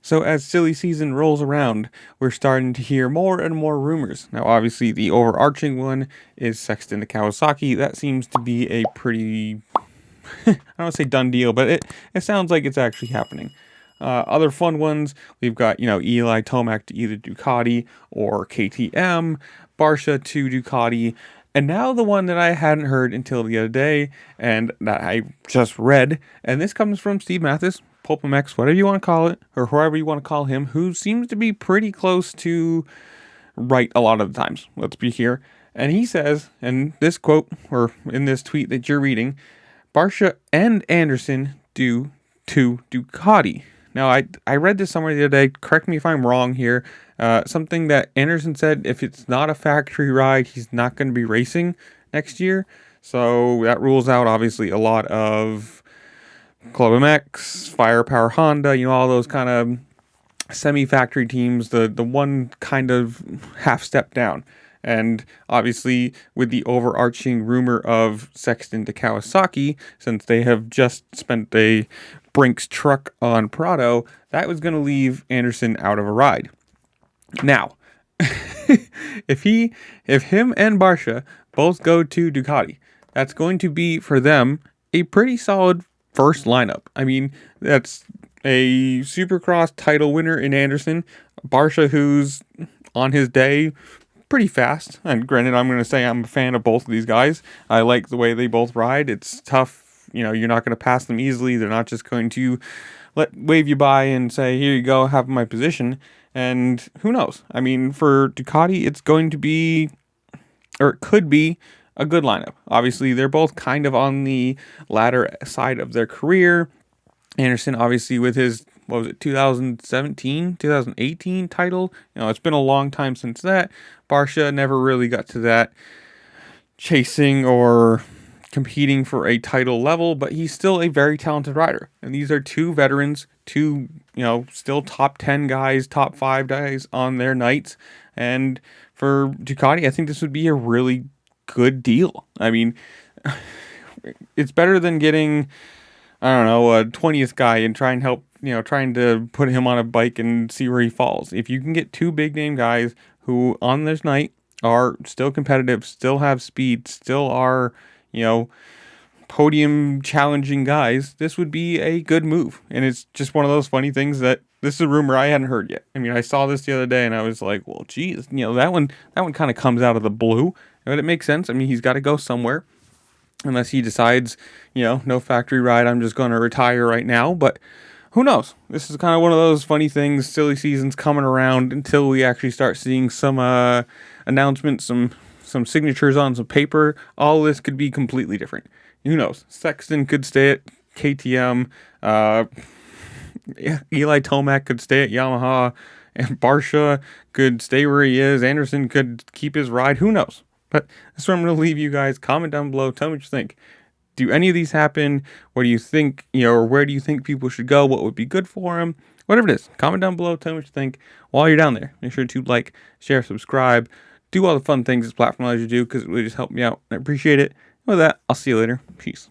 So as silly season rolls around, we're starting to hear more and more rumors. Now, obviously, the overarching one is Sexton to Kawasaki. That seems to be a pretty, I don't want to say done deal, but it sounds like it's actually happening. Other fun ones, we've got, Eli Tomac to either Ducati or KTM, Barcia to Ducati, and now the one that I hadn't heard until the other day, and that I just read, and this comes from Steve Mathis, Pulpamex, whatever you want to call it, or whoever you want to call him, who seems to be pretty close to right a lot of the times. Let's be here. And he says, and this quote, or in this tweet that you're reading, Barcia and Anderson due to Ducati. Now, I read this somewhere the other day. Correct me if I'm wrong here. Something that Anderson said, if it's not a factory ride, he's not going to be racing next year. So that rules out, obviously, a lot of Club MX, Firepower Honda, all those kind of semi-factory teams, the one kind of half step down. And obviously, with the overarching rumor of Sexton to Kawasaki, since they have just spent a Brinks truck on Prado, that was going to leave Anderson out of a ride. Now, if him and Barcia both go to Ducati, that's going to be for them a pretty solid first lineup. I mean, that's a Supercross title winner in Anderson, Barcia, who's on his day pretty fast. And granted, I'm going to say I'm a fan of both of these guys. I like the way they both ride. It's tough. You're not going to pass them easily. They're not just going to wave you by and say, here you go, have my position. And who knows? I mean, for Ducati, it's going to be, or it could be, a good lineup. Obviously, they're both kind of on the latter side of their career. Anderson, obviously, with his, 2017, 2018 title. It's been a long time since that. Barcia never really got to that chasing or competing for a title level, but he's still a very talented rider. And these are two veterans, still top 10 guys, top 5 guys on their nights. And for Ducati, I think this would be a really good deal. I mean, it's better than getting, a 20th guy and trying to put him on a bike and see where he falls. If you can get two big name guys who on this night are still competitive, still have speed, still are, podium challenging guys, this would be a good move. And it's just one of those funny things that this is a rumor I hadn't heard yet. I mean, I saw this the other day and I was like, well, geez, that one kind of comes out of the blue, but it makes sense. I mean, he's got to go somewhere. Unless he decides, no factory ride, I'm just going to retire right now. But who knows? This is kind of one of those funny things, silly seasons coming around until we actually start seeing some announcements, some signatures on some paper. All this could be completely different. Who knows? Sexton could stay at KTM. Eli Tomac could stay at Yamaha. And Barcia could stay where he is. Anderson could keep his ride. Who knows? But that's where I'm going to leave you guys. Comment down below. Tell me what you think. Do any of these happen? What do you think, or where do you think people should go? What would be good for them? Whatever it is, comment down below. Tell me what you think. While you're down there, make sure to like, share, subscribe. Do all the fun things this platform allows you to do because it really just helped me out. I appreciate it. With that, I'll see you later. Peace.